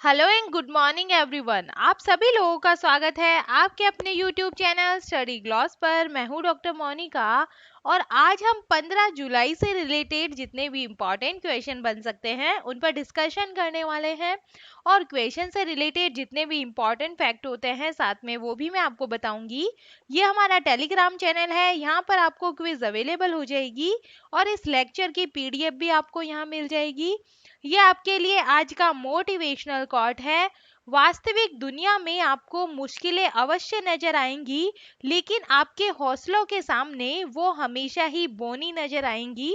Hello and good morning everyone. आप सभी लोगों का स्वागत है आपके अपने यूट्यूब चैनल स्टडी ग्लॉस पर। मैं हूं डॉक्टर मोनिका और आज हम 15 जुलाई से रिलेटेड जितने भी इम्पोर्टेंट क्वेश्चन बन सकते हैं उन पर डिस्कशन करने वाले हैं। और क्वेश्चन से रिलेटेड जितने भी इम्पोर्टेंट फैक्ट होते हैं साथ में वो भी मैं आपको बताऊंगी। ये हमारा टेलीग्राम चैनल है, यहाँ पर आपको क्विज अवेलेबल हो जाएगी और इस लेक्चर की पीडीएफ भी आपको यहाँ मिल जाएगी। ये आपके लिए आज का मोटिवेशनल कोट है। वास्तविक दुनिया में आपको मुश्किलें अवश्य नजर आएंगी, लेकिन आपके हौसलों के सामने वो हमेशा ही बौनी नजर आएंगी।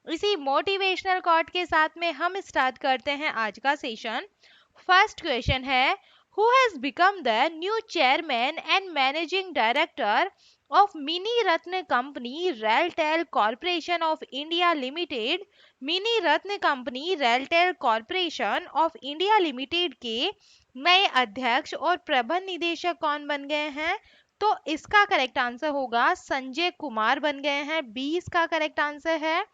इसी मोटिवेशनल कोट के साथ में हम स्टार्ट करते हैं आज का सेशन। फर्स्ट क्वेश्चन है, who has become the new chairman and managing director of Mini Ratna Company Railtel Corporation of India Limited। Mini Ratna company RailTel corporation of India limited के नए अध्यक्ष और प्रबंध निदेशक कौन बन गए हैं? तो इसका करेक्ट आंसर होगा संजय कुमार बन गए हैं। 20 का करेक्ट आंसर है।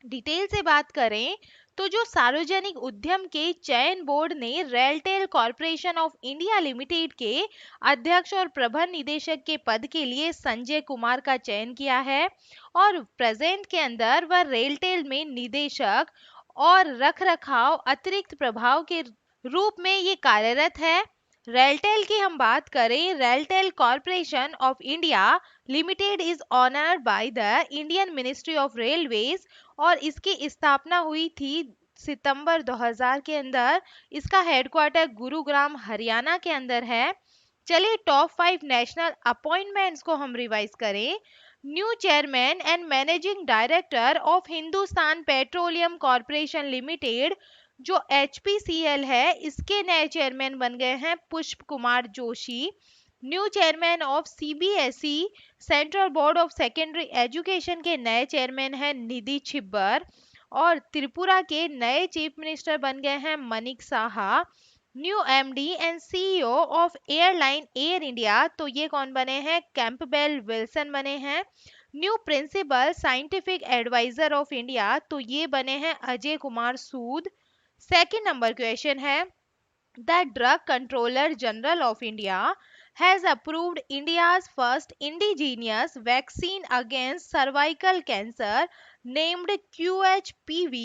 डिटेल से बात करें तो जो सार्वजनिक उद्यम के चयन बोर्ड ने RailTel corporation of India limited के अध्यक्ष और प्रबंध निदेशक के पद के लिए संजय कुमार का चयन किया है और प्रेजेंट के अंदर वह रेलटेल में निदेशक और रखरखाव अतिरिक्त प्रभाव के रूप में ये कार्यरत है। रेलटेल की हम बात करें, RailTel corporation of India limited is honoured by the Indian ministry of railways और इसकी स्थापना हुई थी सितंबर 2000 के अंदर। इसका हेडक्वार्टर गुरुग्राम हरियाणा के अंदर है। चलिए टॉप 5 नेशनल अपॉइंटमेंट्स को हम रिवाइज करें। New chairman and managing director of Hindustan petroleum corporation limited जो HPCL है, इसके नए चेयरमैन बन गए हैं पुष्प Kumar Joshi. New chairman of CBSE central board of secondary education के नए चेयरमैन हैं निधि छिब्बर और त्रिपुरा के नए चीफ मिनिस्टर बन गए हैं Manik Saha. New MD and CEO of airline Air India, तो ये कौन बने हैं? कैंपबेल विल्सन बने हैं। New principal scientific adviser of India, तो ये बने हैं Ajay Kumar Sood. Second number question है, the drug controller general of India has approved India's first indigenous vaccine against cervical cancer named QHPV.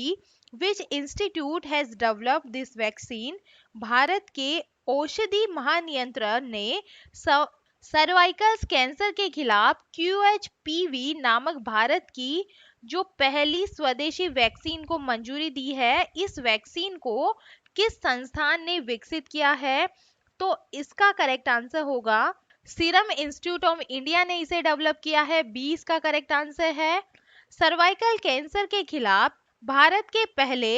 Which institute has developed this vaccine? Bharat के औषधि महानियंत्रक ने cervical cancer के खिलाफ QHPV नामक भारत की जो पहली स्वदेशी वैक्सीन को मंजूरी दी है, इस वैक्सीन को किस संस्थान ने विकसित किया है? तो इसका करेक्ट आंसर होगा सीरम इंस्टीट्यूट ऑफ इंडिया ने इसे डेवलप किया है। 20 का करेक्ट आंसर है। सर्वाइकल कैंसर के खिलाफ भारत के पहले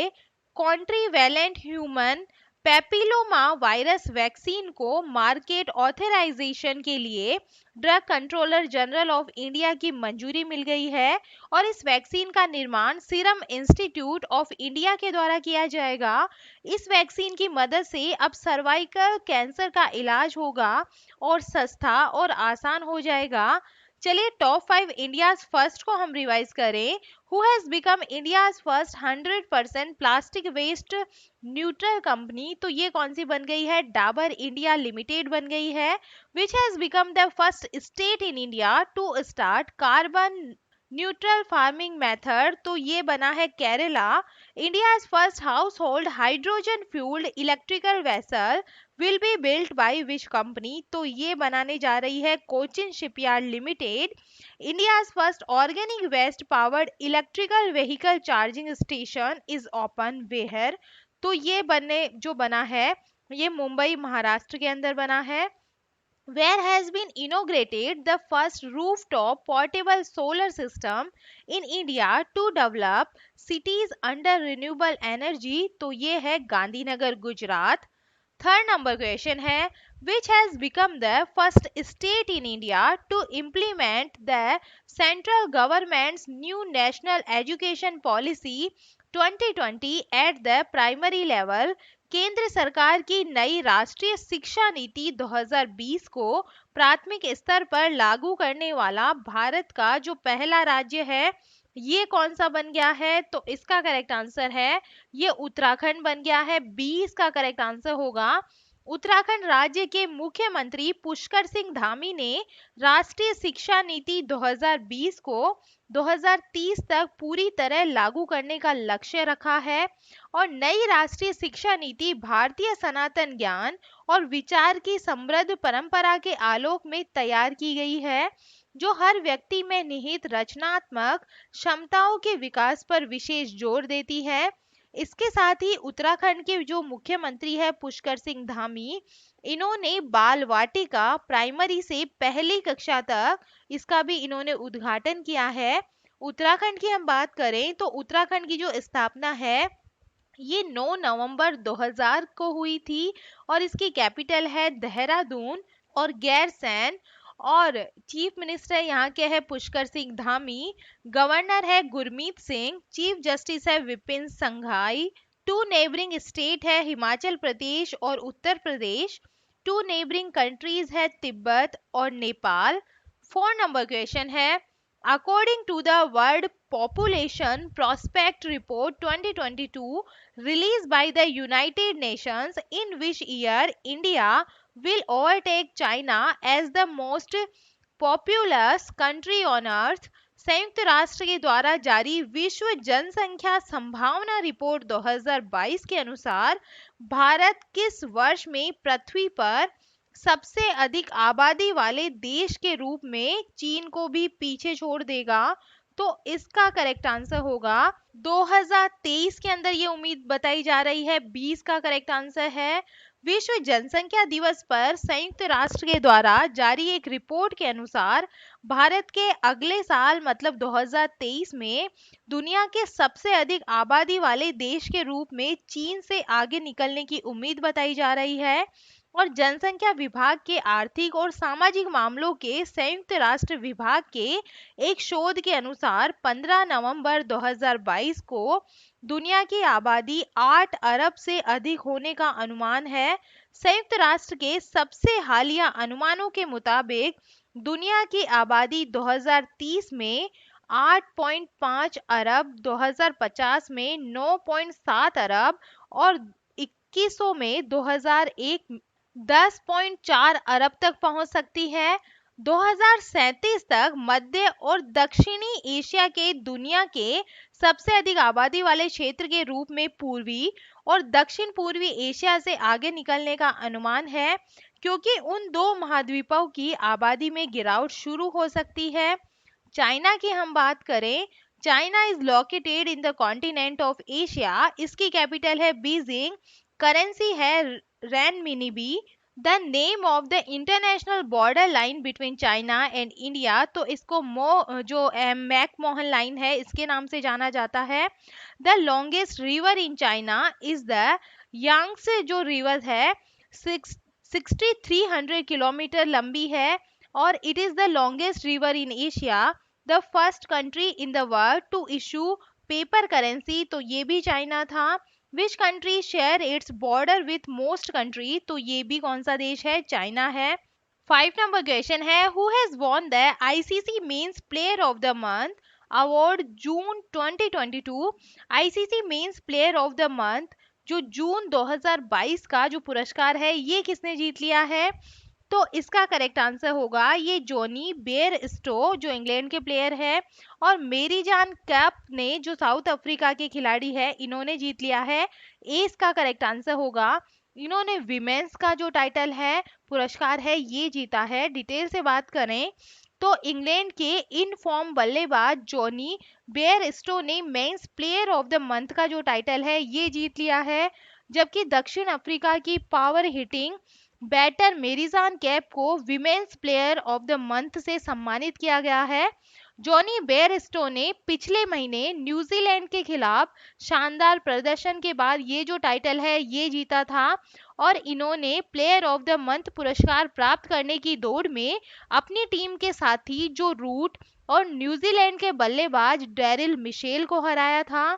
कॉन्ट्रीवैलेंट ह्यूमन पेपिलोमा वायरस वैक्सीन को मार्केट ऑथराइजेशन के लिए drug controller general of India की मंजूरी मिल गई है और इस वैक्सीन का निर्माण सीरम इंस्टीट्यूट ऑफ इंडिया के द्वारा किया जाएगा। इस वैक्सीन की मदद से अब सर्वाइकल कैंसर का इलाज होगा और सस्ता और आसान हो जाएगा। चलिए टॉप 5 इंडियाज फर्स्ट को हम रिवाइज करें। Who has become India's first 100% plastic waste neutral company, तो ये कौन सी बन गई है? डाबर इंडिया लिमिटेड बन गई है। Which has become the first state in India to start carbon neutral farming method, तो ये बना है Kerala. India's first household hydrogen fuelled electrical vessel will be built by which company, तो ये बनाने जा रही है Cochin shipyard limited. India's first organic waste powered electrical vehicle charging station is open where, तो ये बना है ये मुंबई महाराष्ट्र के अंदर बना है। Where has been inaugurated the first rooftop portable solar system in India to develop cities under renewable energy, तो ये है Gandhinagar Gujarat. Third number question है, which has become the first state in India to implement the central government's new national education policy 2020 at the primary level। केंद्र सरकार की नई राष्ट्रीय शिक्षा नीति 2020 को प्राथमिक स्तर पर लागू करने वाला भारत का जो पहला राज्य है ये कौन सा बन गया है? तो इसका करेक्ट आंसर है ये उत्तराखंड बन गया है। बी इसका करेक्ट आंसर होगा। उत्तराखंड राज्य के मुख्यमंत्री पुष्कर सिंह धामी ने राष्ट्रीय शिक्षा नीति 2020 को 2030 तक पूरी तरह लागू करने का लक्ष्य रखा है और नई राष्ट्रीय शिक्षा नीति भारतीय सनातन ज्ञान और विचार की समृद्ध परंपरा के आलोक में तैयार की गई है, जो हर व्यक्ति में निहित रचनात्मक क्षमताओं के विकास पर विशेष जोर देती है। इसके साथ ही उत्तराखंड के जो मुख्यमंत्री है पुष्कर सिंह धामी, इन्होंने बाल वाटिका प्राइमरी से पहली कक्षा तक इसका भी इन्होंने उद्घाटन किया है। उत्तराखंड की हम बात करें तो उत्तराखंड की जो स्थापना है ये 9 नवंबर 2000 को हुई थी और इसकी कैपिटल है देहरादून और गैरसैंण। और चीफ मिनिस्टर यहाँ के है पुष्कर सिंह धामी, गवर्नर है गुरमीत सिंह, चीफ जस्टिस है विपिन संघाई। टू नेबरिंग स्टेट है हिमाचल प्रदेश और Uttar Pradesh. To neighbouring countries है तिब्बत और नेपाल। 4 नंबर क्वेश्चन है, according to the World Population Prospect Report 2022 released by the United Nations, in which year India will overtake China as the most populous country on earth, संयुक्त राष्ट्र के द्वारा जारी विश्व जनसंख्या संभावना रिपोर्ट 2022 के अनुसार भारत किस वर्ष में पृथ्वी पर सबसे अधिक आबादी वाले देश के रूप में चीन को भी पीछे छोड़ देगा? तो इसका करेक्ट आंसर होगा 2023 के अंदर ये उम्मीद बताई जा रही है। 20 का करेक्ट आंसर है। विश्व जनसंख्या दिवस पर संयुक्त राष्ट्र के द्वारा जारी एक रिपोर्ट के अनुसार भारत के अगले साल मतलब 2023 में दुनिया के सबसे अधिक आबादी वाले देश के रूप में चीन से आगे निकलने की उम्मीद बताई जा रही है। और जनसंख्या विभाग के आर्थिक और सामाजिक मामलों के संयुक्त राष्ट्र विभाग के एक शोध के अनुसार 15 नवंबर 2022 को दुनिया की आबादी 8 अरब से अधिक होने का अनुमान है। संयुक्त राष्ट्र के सबसे हालिया अनुमानों के मुताबिक दुनिया की आबादी 2030 में 8.5 अरब, 2050 में 9.7 अरब और 2100 में 2001 10.4 अरब तक पहुंच सकती है। 2037 तक मध्य और दक्षिणी एशिया के दुनिया के सबसे अधिक आबादी वाले क्षेत्र के रूप में पूर्वी और दक्षिण पूर्वी एशिया से आगे निकलने का अनुमान है, क्योंकि उन दो महाद्वीपों की आबादी में गिरावट शुरू हो सकती है। चाइना की हम बात करें, China is located in the continent of Asia. इसकी कैपिटल है बीजिंग, करेंसी है renminbi. The name of the international border line between China and India, तो इसको जो मैकमोहन लाइन है इसके नाम से जाना जाता है। The longest river in China is the Yangtze, जो रिवर है 6300 किलोमीटर लंबी है और it is the longest river in Asia. The first country in the world to issue paper currency, तो ये भी चाइना था। Which country share its border with most country, तो ये भी कौन सा देश है? चाइना है। 5 नंबर क्वेश्चन है, who has won the ICC men's player of the month award June 2022? ICC men's player of the month जो जून 2022 का जो पुरस्कार है ये किसने जीत लिया है? तो इसका करेक्ट आंसर होगा ये जॉनी बेयर स्टो, जो इंग्लैंड के प्लेयर है। और मेरी जान कैप ने, जो साउथ अफ्रीका के खिलाड़ी है, इन्होंने जीत लिया है। ए इसका करेक्ट आंसर होगा। इन्होंने विमेंस का जो टाइटल है, पुरस्कार है, ये जीता है। डिटेल से बात करें तो इंग्लैंड के इन फॉर्म बल्लेबाज जॉनी बेयर स्टो ने men's player of the month का जो टाइटल है ये जीत लिया है। जबकि दक्षिण अफ्रीका की पावर हिटिंग बैटर मेरिजान कैप को women's player of the month से सम्मानित किया गया है। जॉनी बेयरस्टो ने पिछले महीने न्यूजीलैंड के खिलाफ शानदार प्रदर्शन के बाद ये जो टाइटल है ये जीता था और इन्होंने प्लेयर ऑफ द मंथ पुरस्कार प्राप्त करने की दौड़ में अपनी टीम के साथी जो रूट और न्यूजीलैंड के बल्लेबाज डैरिल मिशेल को हराया था।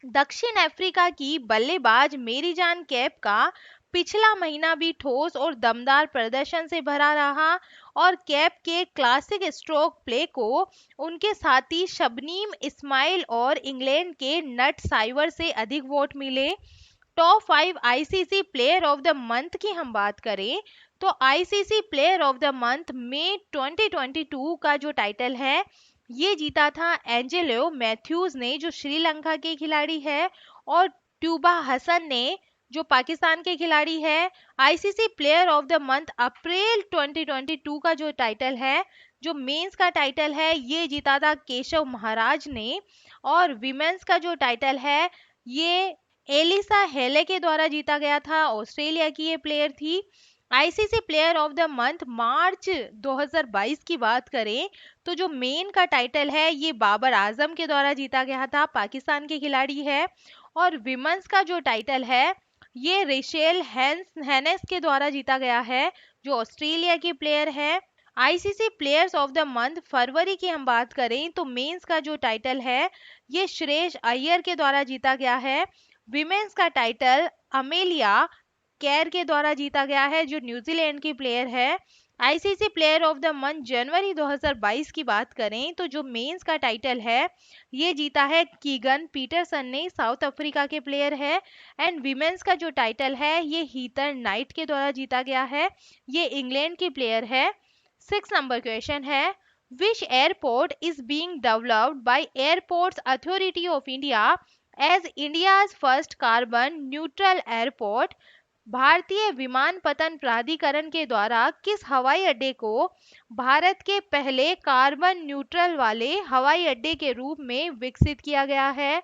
दक्षिण अफ्रीका की बल्लेबाज मेरीजान कैप का पिछला महीना भी ठोस और दमदार प्रदर्शन से भरा रहा और कैप के क्लासिक स्ट्रोक प्ले को उनके साथी शबनीम इस्माइल और इंग्लैंड के नट साइवर से अधिक वोट मिले। Top 5 ICC player of the month की हम बात करें तो ICC player of the month May 2022 का जो टाइटल है ये जीता था एंजेलो मैथ्यूज ने, जो श्रीलंका के खिलाड़ी है, और ट्यूबा हसन ने, जो पाकिस्तान के खिलाड़ी है। ICC player of the month अप्रैल 2022 का जो टाइटल है, जो मेंस का टाइटल है, ये जीता था केशव महाराज ने। और विमेंस का जो टाइटल है ये एलिसा हेले के द्वारा जीता गया था, ऑस्ट्रेलिया की ये प्लेयर थी। ICC player of the month March 2022 की बात करें तो जो मेन का टाइटल है ये बाबर आजम के द्वारा जीता गया था, पाकिस्तान के खिलाड़ी है। और विमेंस का जो टाइटल है ये रेशेल हेनेस के द्वारा जीता गया है, जो ऑस्ट्रेलिया की प्लेयर है। ICC players of the month फरवरी की हम बात करें तो मेंस का जो टाइटल है ये श्रेयस अय्यर के द्वारा जीता गया है। विमेंस का टाइटल अमेलिया केर के द्वारा जीता गया है, जो न्यूजीलैंड की प्लेयर है। ICC player of the month जनवरी 2022 की बात करें तो जो मेंस का टाइटल है ये जीता है कीगन पीटरसन ने, साउथ अफ्रीका के प्लेयर है। एंड विमेंस का जो टाइटल है ये हीथर नाइट के द्वारा जीता गया है, ये इंग्लैंड की प्लेयर है। 6 नंबर क्वेश्चन है, which airport is being developed by airports authority of India as India's first carbon neutral airport. भारतीय विमानपत्तन प्राधिकरण के द्वारा किस हवाई अड्डे को भारत के पहले कार्बन न्यूट्रल वाले हवाई अड्डे के रूप में विकसित किया गया है?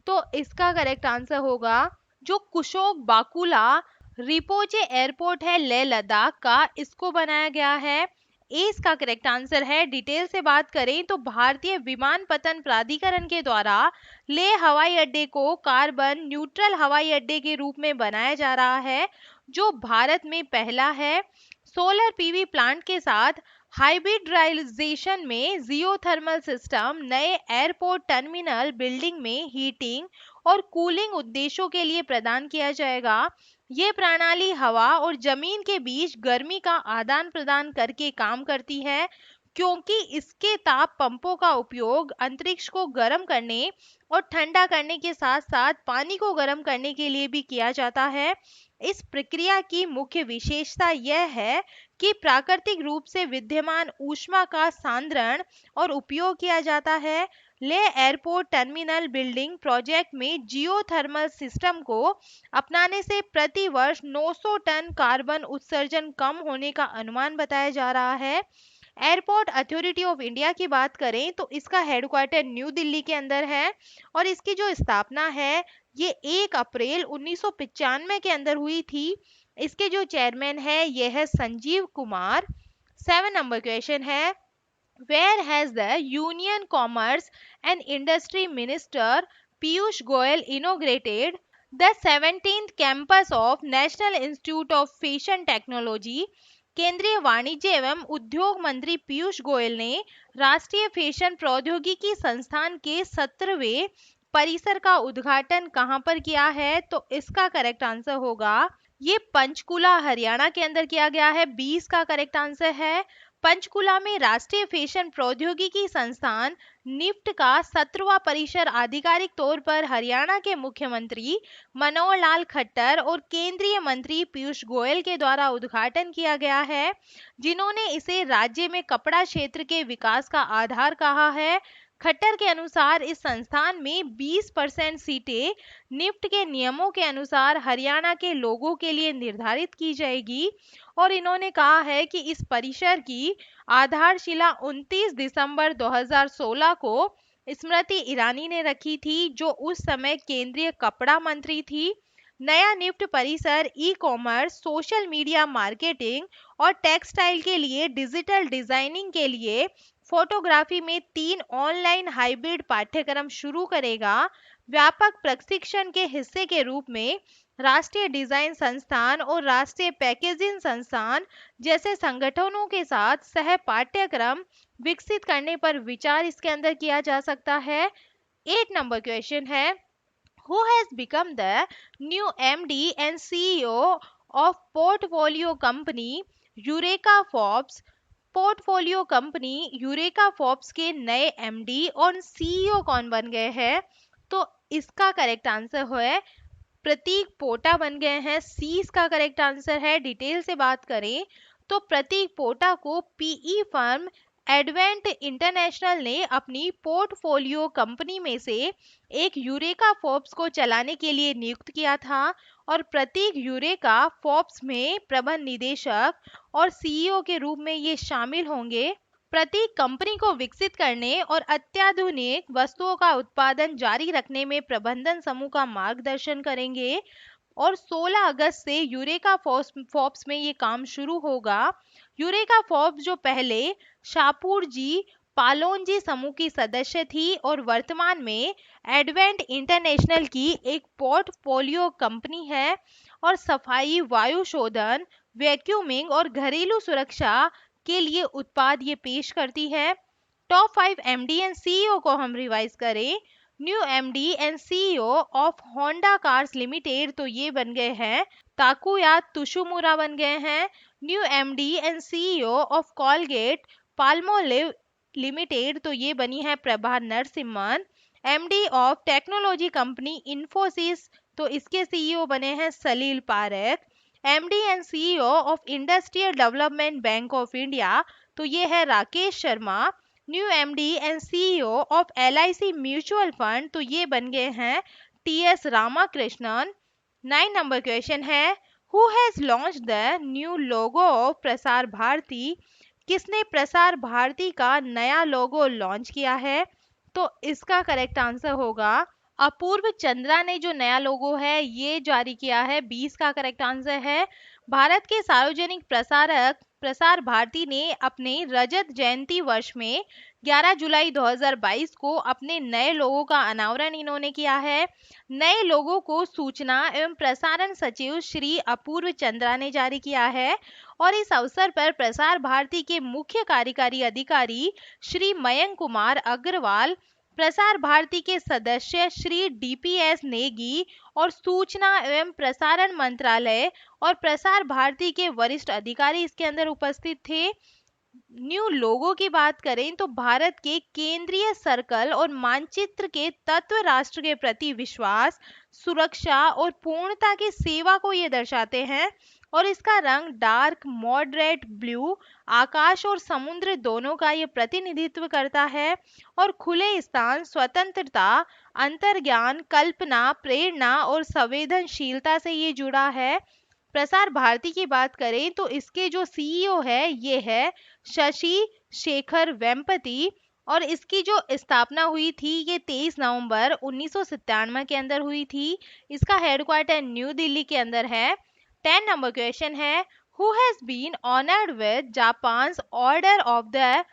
तो इसका करेक्ट आंसर होगा जो कुशोक बाकुला रिपोचे एयरपोर्ट है लेह लद्दाख का, इसको बनाया गया है। इसका करेक्ट आंसर है। डिटेल से बात करें तो भारतीय विमानपत्तन प्राधिकरण के द्वारा लेह हवाई अड्डे को कार्बन न्यूट्रल हवाई अड्डे के रूप में बनाया जा रहा है, जो भारत में पहला है। सोलर पीवी प्लांट के साथ हाइब्रिडाइजेशन में जियोथर्मल सिस्टम नए एयरपोर्ट टर्मिनल बिल्डिंग में हीटिंग और कूलिंग उद्देश्यों के लिए प्रदान किया जाएगा। ये प्रणाली हवा और जमीन के बीच गर्मी का आदान प्रदान करके काम करती है, क्योंकि इसके ताप पंपों का उपयोग अंतरिक्ष को गर्म करने और ठंडा करने के साथ साथ पानी को गर्म करने के लिए भी किया जाता है। इस प्रक्रिया की मुख्य विशेषता यह है कि प्राकृतिक रूप से विद्यमान ऊष्मा का सांद्रण और उपयोग किया जाता है। Leh airport terminal building project में जियोथर्मल सिस्टम को अपनाने से प्रति वर्ष 900 टन कार्बन उत्सर्जन कम होने का अनुमान बताया जा रहा है। एयरपोर्ट अथॉरिटी ऑफ इंडिया की बात करें तो इसका हेडक्वार्टर न्यू दिल्ली के अंदर है और इसकी जो स्थापना है ये 1 अप्रैल 1995 के अंदर हुई थी। इसके जो चेयरमैन है ये है संजीव कुमार। 7 नंबर क्वेश्चन है, where has the Union Commerce and Industry Minister Piyush Goyal inaugurated the 17th campus of National Institute of Fashion Technology? केंद्रीय वाणिज्य एवं उद्योग मंत्री पीयूष गोयल ने राष्ट्रीय फैशन प्रौद्योगिकी संस्थान के 17वें परिसर का उद्घाटन कहां पर किया है? तो इसका करेक्ट आंसर होगा ये पंचकुला हरियाणा के अंदर किया गया है। 20 का करेक्ट आंसर है। पंचकुला में राष्ट्रीय फैशन प्रौद्योगिकी संस्थान निफ्ट का 17वां परिसर आधिकारिक तौर पर हरियाणा के मुख्यमंत्री मनोहर लाल खट्टर और केंद्रीय मंत्री पीयूष गोयल के द्वारा उद्घाटन किया गया है, जिन्होंने इसे राज्य में कपड़ा क्षेत्र के विकास का आधार कहा है। खट्टर के अनुसार इस संस्थान में 20% सीटें निफ्ट के नियमों के अनुसार हरियाणा के लोगों के लिए निर्धारित की जाएगी और इन्होंने कहा है कि इस परिसर की आधारशिला 29 दिसंबर 2016 को स्मृति ईरानी ने रखी थी, जो उस समय केंद्रीय कपड़ा मंत्री थी। नया निफ्ट परिसर e commerce, social media marketing और टेक्सटाइल के लिए डिजिटल डिजाइनिंग के लिए फोटोग्राफी में 3 ऑनलाइन हाइब्रिड पाठ्यक्रम शुरू करेगा। व्यापक प्रशिक्षण के हिस्से के रूप में राष्ट्रीय डिजाइन संस्थान और राष्ट्रीय पैकेजिंग संस्थान जैसे संगठनों के साथ सह पाठ्यक्रम विकसित करने पर विचार इसके अंदर किया जा सकता है। 8 नंबर क्वेश्चन है, who has become the new MD and CEO of portfolio company eureka Forbes. Portfolio company eureka Forbes के नए एमडी और सीईओ कौन बन गए हैं? तो इसका करेक्ट आंसर है प्रतीक पोटा बन गए हैं। सी इसका करेक्ट आंसर है। डिटेल से बात करें तो प्रतीक पोटा को पीई फर्म एडवेंट इंटरनेशनल ने अपनी पोर्टफोलियो कंपनी में से एक यूरेका फोर्ब्स को चलाने के लिए नियुक्त किया था और प्रतीक यूरेका फोर्ब्स में प्रबंध निदेशक और सीईओ के रूप में ये शामिल होंगे। प्रतीक कंपनी को विकसित करने और अत्याधुनिक वस्तुओं का उत्पादन जारी रखने में प्रबंधन समूह का मार्गदर्शन करेंगे और 16 अगस्त से यूरेका फोर्ब्स में ये काम शुरू होगा। यूरेका फोर्ब्स जो पहले शापूर जी पालोनजी समूह की सदस्य थी और वर्तमान में एडवेंट इंटरनेशनल की एक पोर्टफोलियो कंपनी है और सफाई, वायु शोधन, वैक्यूमिंग और घरेलू सुरक्षा के लिए उत्पाद ये पेश करती है। टॉप 5 एमडी एंड सीईओ को हम रिवाइज करें। New MD and CEO of Honda cars limited तो ये बन गए हैं ताकुया तुशुमुरा बन गए हैं। New MD and CEO of Colgate Palmolive limited तो ये बनी है Prabha Narasimhan. MD of technology company Infosys तो इसके सीईओ बने हैं Salil Parekh. MD and CEO of industrial development bank of India तो ये है Rakesh Sharma. New MD and CEO of LIC mutual fund तो ये बन गए हैं टीएस रामाकृष्णन। 9 नंबर क्वेश्चन है who has launched the new logo of Prasar Bharati. किसने प्रसार भारती का नया लोगो लॉन्च किया है? तो इसका करेक्ट आंसर होगा अपूर्व चंद्रा ने जो नया लोगो है ये जारी किया है। 20 का करेक्ट आंसर है। भारत के सार्वजनिक प्रसारक प्रसार भारती ने अपने रजत जयंती वर्ष में 11 जुलाई 2022 को अपने नए लोगो का अनावरण इन्होंने किया है। नए लोगो को सूचना एवं प्रसारण सचिव श्री अपूर्व चंद्रा ने जारी किया है और इस अवसर पर प्रसार भारती के मुख्य कार्यकारी अधिकारी श्री मयंक कुमार अग्रवाल, प्रसार भारती के सदस्य श्री डीपीएस नेगी और सूचना एवं प्रसारण मंत्रालय और प्रसार भारती के वरिष्ठ अधिकारी इसके अंदर उपस्थित थे। न्यू लोगो की बात करें तो भारत के केंद्रीय सर्कल और मानचित्र के तत्व राष्ट्र के प्रति विश्वास, सुरक्षा और पूर्णता की सेवा को ये दर्शाते हैं और इसका रंग डार्क मॉडरेट ब्लू आकाश और समुद्र दोनों का ये प्रतिनिधित्व करता है और खुले स्थान, स्वतंत्रता, अंतर्ज्ञान, कल्पना, प्रेरणा और संवेदनशीलता से ये जुड़ा है। प्रसार भारती की बात करें तो इसके जो सीईओ है ये है शशि शेखर वेम्पति और इसकी जो स्थापना हुई थी ये 23 नवंबर 1997 के अंदर हुई थी। इसका हेडक्वार्टर न्यू दिल्ली के अंदर है। 10 नंबर क्वेश्चन है who has been honoured with Japan's order of the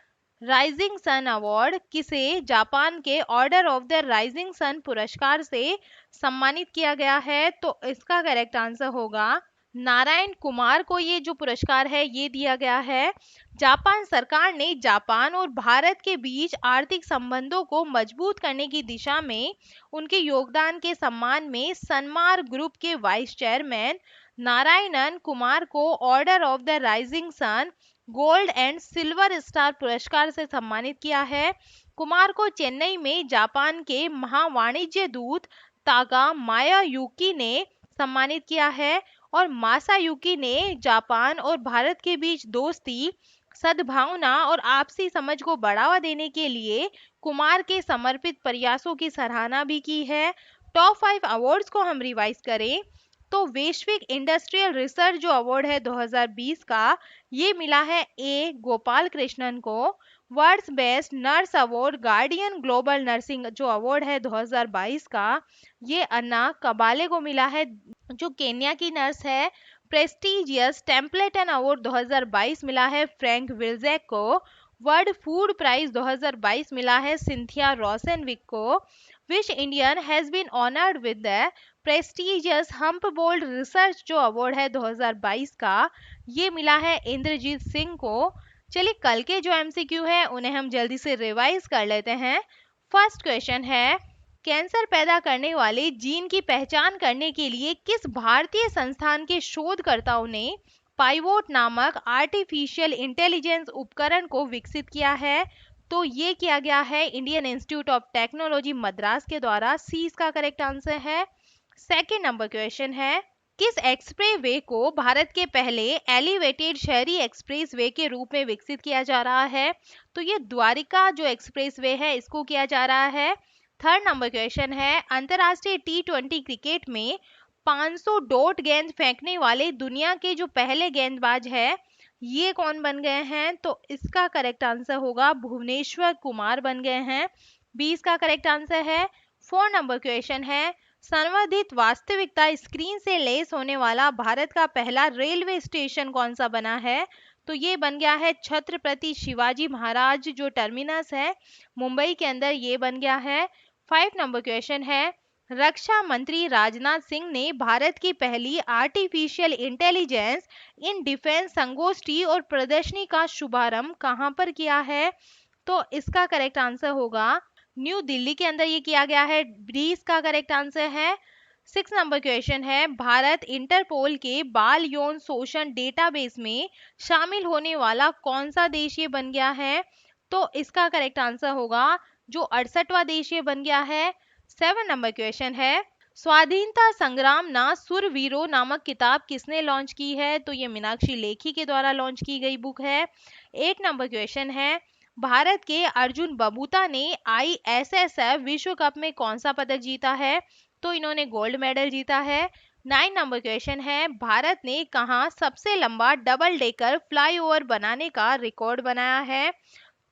rising sun award. किसे जापान के order of the rising sun पुरस्कार से सम्मानित किया गया है? तो इसका करेक्ट आंसर होगा नारायण कुमार को ये जो पुरस्कार है ये दिया गया है। जापान सरकार ने जापान और भारत के बीच आर्थिक संबंधों को मजबूत करने की दिशा में उनके योगदान के सम्मान में सनमार ग्रुप के वाइस चेयरमैन नारायणन कुमार को order of the rising sun gold and silver star पुरस्कार से सम्मानित किया है। कुमार को चेन्नई में जापान के महावाणिज्य दूत तागा मायायुकी ने सम्मानित किया है और मासायुकी ने जापान और भारत के बीच दोस्ती, सद्भावना और आपसी समझ को बढ़ावा देने के लिए कुमार के समर्पित प्रयासों की सराहना भी की है। टॉप 5 अवार्ड्स को हम रिवाइज करें तो वैश्विक इंडस्ट्रियल रिसर्च जो अवार्ड है 2020 का ये मिला है ए गोपाल कृष्णन को। World's best nurse award guardian global nursing जो अवार्ड है 2022 का ये अन्ना कबाले को मिला है जो केन्या की नर्स है। प्रेस्टिजियस टेम्पलेटन अवार्ड 2022 मिला है फ्रैंक विल्जेक को। वर्ल्ड फूड प्राइज 2022 मिला है सिंथिया रोसेनविक को। Which Indian has been honoured with the prestigious Humboldt research जो अवार्ड है 2022 का ये मिला है इंद्रजीत सिंह को। चलिए कल के जो एमसीक्यू है उन्हें हम जल्दी से रिवाइज कर लेते हैं। फर्स्ट क्वेश्चन है कैंसर पैदा करने वाले जीन की पहचान करने के लिए किस भारतीय संस्थान के शोधकर्ताओं ने पाइवोट नामक आर्टिफिशियल इंटेलिजेंस उपकरण को विकसित किया है? तो ये किया गया है Indian institute of technology Madras के द्वारा। सी इसका करेक्ट आंसर है। सेकेंड नंबर क्वेश्चन है, किस एक्सप्रेस वे को भारत के पहले एलिवेटेड शहरी एक्सप्रेस वे के रूप में विकसित किया जा रहा है? तो ये द्वारिका जो एक्सप्रेस वे है इसको किया जा रहा है। थर्ड नंबर क्वेश्चन है, अंतरराष्ट्रीय T20 क्रिकेट में 500 डॉट गेंद फेंकने वाले दुनिया के जो पहले गेंदबाज है ये कौन बन गए हैं? तो इसका करेक्ट आंसर होगा भुवनेश्वर कुमार बन गए हैं। 20 का करेक्ट आंसर है। 4 नंबर क्वेश्चन है, संवर्धित वास्तविकता स्क्रीन से लेस होने वाला भारत का पहला रेलवे स्टेशन कौन सा बना है? तो ये बन गया है छत्रपति शिवाजी महाराज जो टर्मिनस है मुंबई के अंदर, ये बन गया है। 5 नंबर क्वेश्चन है, रक्षा मंत्री राजनाथ सिंह ने भारत की पहली आर्टिफिशियल इंटेलिजेंस इन डिफेंस संगोष्ठी और प्रदर्शनी का शुभारंभ कहां पर किया है? तो इसका करेक्ट आंसर होगा न्यू दिल्ली के अंदर ये किया गया है। 20 का करेक्ट आंसर है। 6 नंबर क्वेश्चन है, भारत इंटरपोल के बाल यौन शोषण डेटाबेस में शामिल होने वाला कौन सा देश ये बन गया है? तो इसका करेक्ट आंसर होगा जो 68वां देश ये बन गया है। 7 नंबर क्वेश्चन है, स्वाधीनता संग्राम ना सुरवीरों नामक किताब किसने लॉन्च की है? तो ये मीनाक्षी लेखी के द्वारा लॉन्च की गई बुक है। 8 नंबर क्वेश्चन है, भारत के अर्जुन बबूता ने ISSF विश्व कप में कौन सा पदक जीता है? तो इन्होंने गोल्ड मेडल जीता है। 9 नंबर क्वेश्चन है, भारत ने कहाँ सबसे लंबा डबल डेकर फ्लाईओवर बनाने का रिकॉर्ड बनाया है?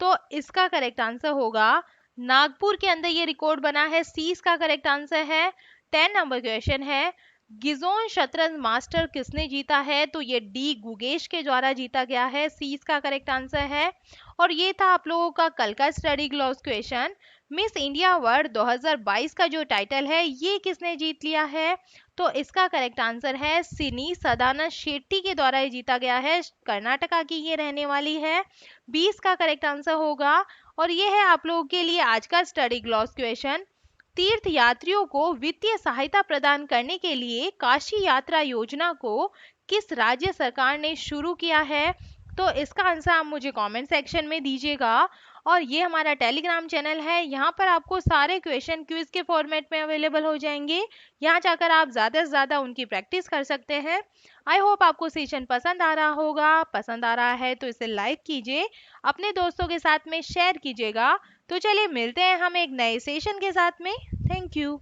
तो इसका करेक्ट आंसर होगा नागपुर के अंदर ये रिकॉर्ड बना है। सी इसका करेक्ट आंसर है। 10 नंबर क्वेश्चन है, गिजोन शतरंज मास्टर किसने जीता है? तो ये डी गुगेश के द्वारा जीता गया है। सी इसका करेक्ट आंसर है। और ये था आप लोगों का कल का study gloss question. Miss India world 2022 का जो टाइटल है ये किसने जीत लिया है? तो इसका करेक्ट आंसर है सिनी सदानंद शेट्टी के द्वारा ये जीता गया है। कर्नाटका की ये रहने वाली है। 20 का करेक्ट आंसर होगा। और ये है आप लोगों के लिए आज का स्टडी ग्लॉस क्वेश्चन। तीर्थ यात्रियों को वित्तीय सहायता प्रदान करने के लिए काशी यात्रा योजना को किस राज्य सरकार ने शुरू किया है? तो इसका आंसर आप मुझे कमेंट सेक्शन में दीजिएगा। और ये हमारा टेलीग्राम चैनल है, यहाँ पर आपको सारे क्वेश्चन क्विज के फॉर्मेट में अवेलेबल हो जाएंगे। यहाँ जाकर आप ज़्यादा से ज़्यादा उनकी प्रैक्टिस कर सकते हैं। आई होप आपको सेशन पसंद आ रहा होगा। पसंद आ रहा है तो इसे लाइक कीजिए, अपने दोस्तों के साथ में शेयर कीजिएगा। तो चलिए मिलते हैं हम एक नए सेशन के साथ में। Thank you.